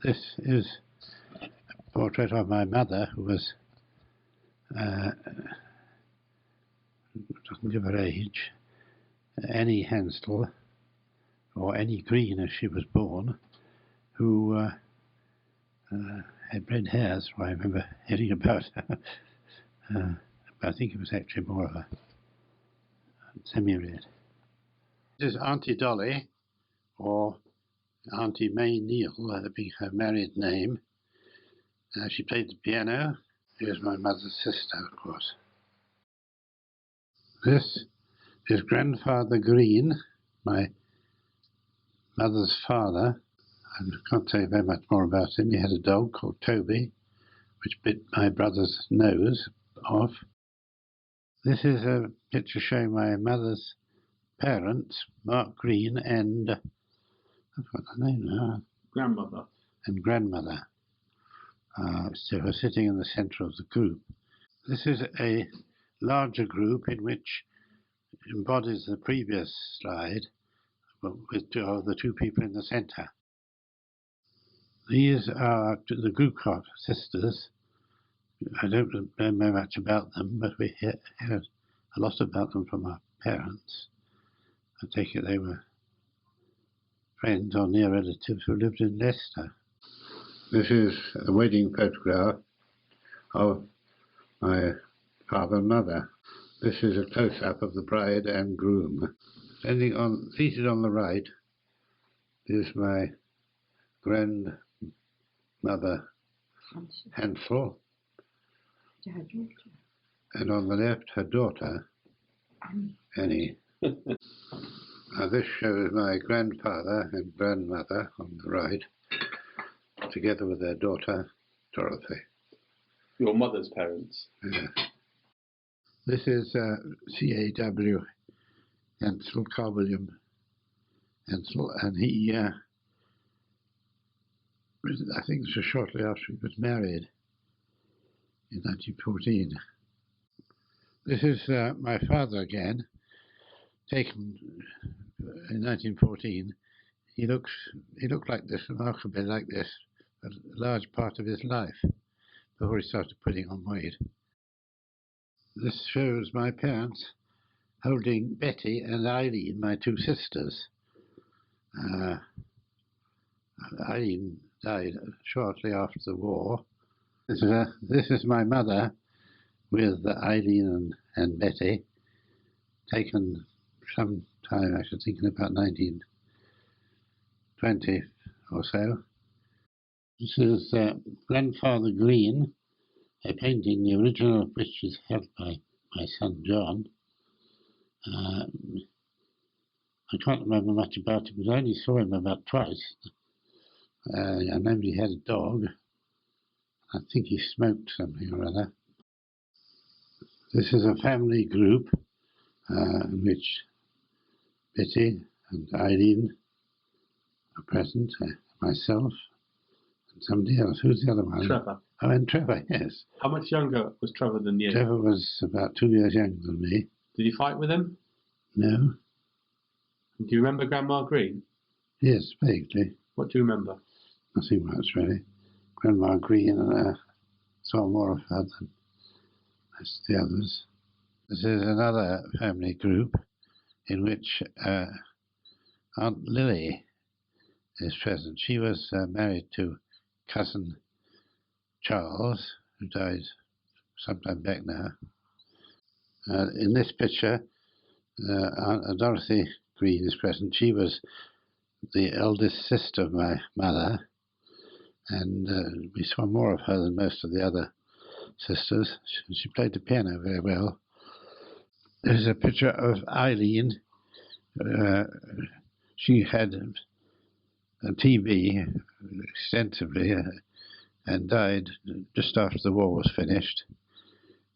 This is a portrait of my mother, who was doesn't give her age. Annie Hansel, or Annie Green as she was born, who had red hair, so I remember hearing about her. But I think it was actually more of a semi-red. This is Auntie Dolly, or Auntie May Neal, being her married name. She played the piano. She was my mother's sister, of course. This is Grandfather Green, my mother's father. I can't say very much more about him. He had a dog called Toby, which bit my brother's nose off. This is a picture showing my mother's parents, Mark Green and, I've got the name now. Grandmother. And grandmother. So we're sitting in the centre of the group. This is a larger group in which embodies the previous slide with the two people in the centre. These are the Gukov sisters. I don't know much about them, but we heard a lot about them from our parents. I take it they were friends or near relatives who lived in Leicester. This is a wedding photograph of my father and mother. This is a close-up of the bride and groom. Seated on the right is my grandmother Hansel, and on the left her daughter Annie. Now this shows my grandfather and grandmother on the right, together with their daughter Dorothy. Your mother's parents? Yeah. This is C.A.W. Hansel, Carl William Hansel, and he, I think this was shortly after he was married in 1914. This is my father again, taken in 1914. He looked like this, remarkably like this, a large part of his life before he started putting on weight. This shows my parents holding Betty and Eileen, my two sisters. Eileen died shortly after the war. This is my mother with Eileen and Betty, taken sometime, I should think, in about 1920 or so. This is Grandfather Green, a painting, the original of which is held by my son John. I can't remember much about him because I only saw him about twice. I remember he had a dog. I think he smoked something or other. This is a family group in which Betty and Eileen are present, myself, and somebody else. Who's the other one? Trevor. Oh, and Trevor, yes. How much younger was Trevor than you? Trevor was about 2 years younger than me. Did you fight with him? No. Do you remember Grandma Green? Yes, vaguely. What do you remember? Nothing much, really. Grandma Green, and saw more of her than most of the others. This is another family group in which Aunt Lily is present. She was married to cousin Charles, who died sometime back now. In this picture, Aunt Dorothy Green is present. She was the eldest sister of my mother, and we saw more of her than most of the other sisters. She played the piano very well. There's a picture of Eileen. She had a TB extensively and died just after the war was finished.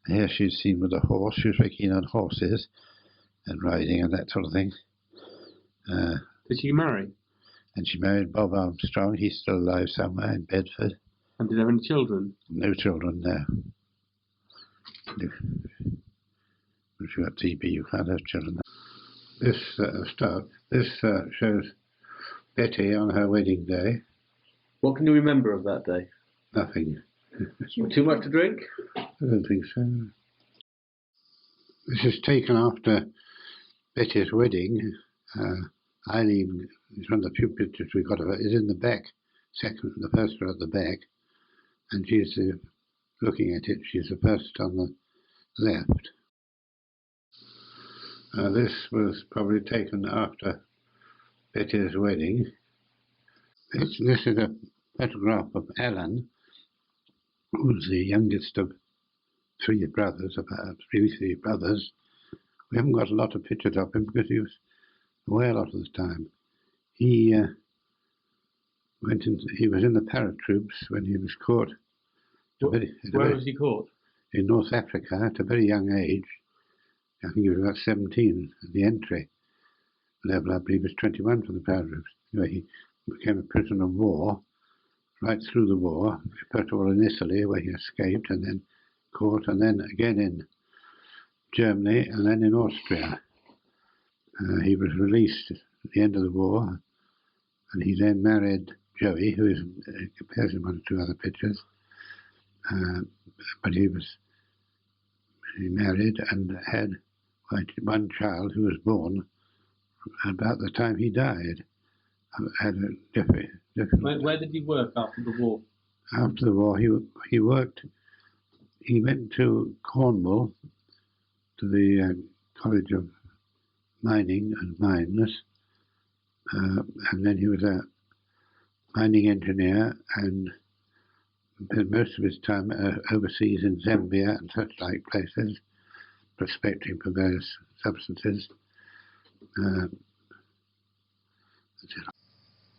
Here she's seen with a horse. She was very keen on horses and riding and that sort of thing. Did she marry? And she married Bob Armstrong. He's still alive somewhere in Bedford. And did they have any children? No children, no. If you've got TB, you can't have children. This shows Betty on her wedding day. What can you remember of that day? Nothing. Too much to drink? I don't think so. This is taken after Betty's wedding. Eileen is one of the few pictures we got of her. Is in the back, the first one at the back, and she's looking at it. She's the first on the left. This was probably taken after Betty's wedding. This is a photograph of Alan, who was the youngest of three brothers. We haven't got a lot of pictures of him because he was away a lot of the time. He was in the paratroops when he was caught. Where was he caught? In North Africa at a very young age. I think he was about 17 at the entry level. I believe he was 21 for the paratroops. Anyway, he became a prisoner of war right through the war, first of all in Italy, where he escaped, and then caught, and then again in Germany, and then in Austria. He was released at the end of the war, and he then married Joey, who appears in one or two other pictures. But he married and had one child who was born about the time he died. Had a different. Where did he work after the war? After the war, he worked. He went to Cornwall to the College of Mining and Mines, and then he was a mining engineer and spent most of his time overseas in Zambia and such like places, prospecting for various substances.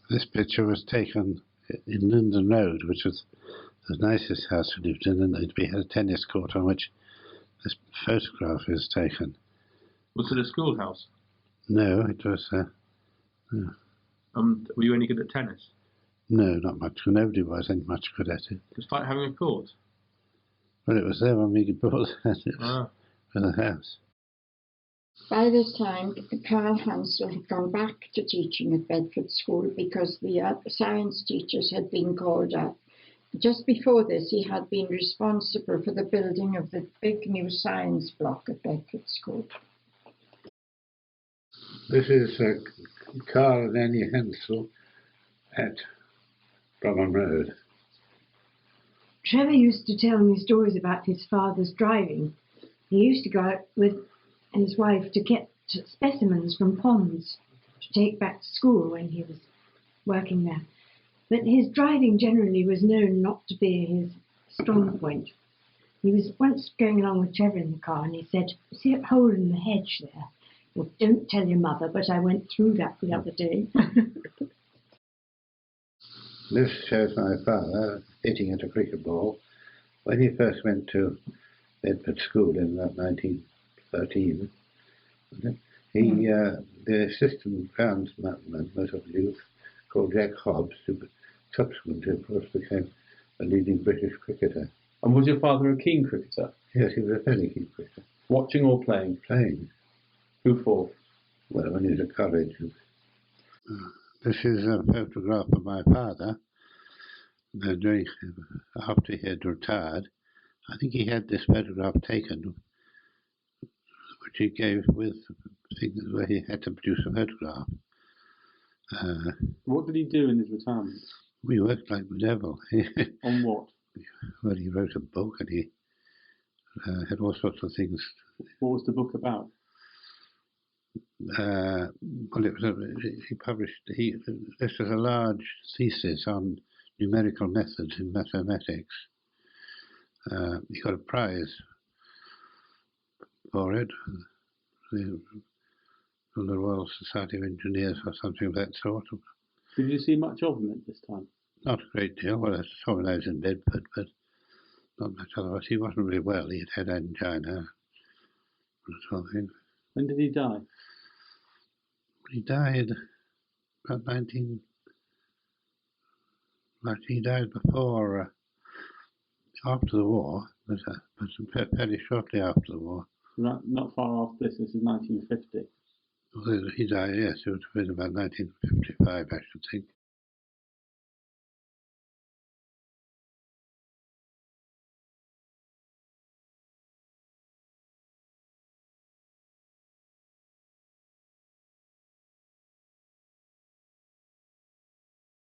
This picture was taken in Linden Road, which was the nicest house we lived in, and we had a tennis court on which this photograph is taken. Was it a schoolhouse? No, it was. Were you any good at tennis? No, not much. Nobody was any much good at it. It's like having a court. Well, it was there when we bought it for the house. By this time, Colonel Hansel had gone back to teaching at Bedford School because the science teachers had been called up. Just before this, he had been responsible for the building of the big new science block at Bedford School. This is Carl and Annie Hansel at Bromham Road. Trevor used to tell me stories about his father's driving. He used to go out with his wife to get specimens from ponds to take back to school when he was working there. But his driving generally was known not to be his strong point. He was once going along with Trevor in the car and he said, "See that hole in the hedge there? Well, don't tell your mother, but I went through that the other day." This shows my father hitting at a cricket ball. When he first went to Bedford School in about 1913, the assistant groundsman was of youth called Jack Hobbs, who subsequently, of course, became a leading British cricketer. And was your father a keen cricketer? Yes, he was a fairly keen cricketer. Watching or playing? Playing. Who for? Well, when he was at college. This is a photograph of my father after he had retired. I think he had this photograph taken, which he gave with things where he had to produce a photograph. What did he do in his retirement? We worked like the devil. On what? Well, he wrote a book and he had all sorts of things. What was the book about? Well, he published. This was a large thesis on numerical methods in mathematics. He got a prize for it from the Royal Society of Engineers or something of that sort. Did you see much of him at this time? Not a great deal. Well, I saw when I was in Bedford, but not much otherwise. He wasn't really well. He had angina or something. When did he die? He died about he died before, after the war, but fairly shortly after the war. Not far after this. This is 1950. He died, yes, it would have been about 1955, I should think.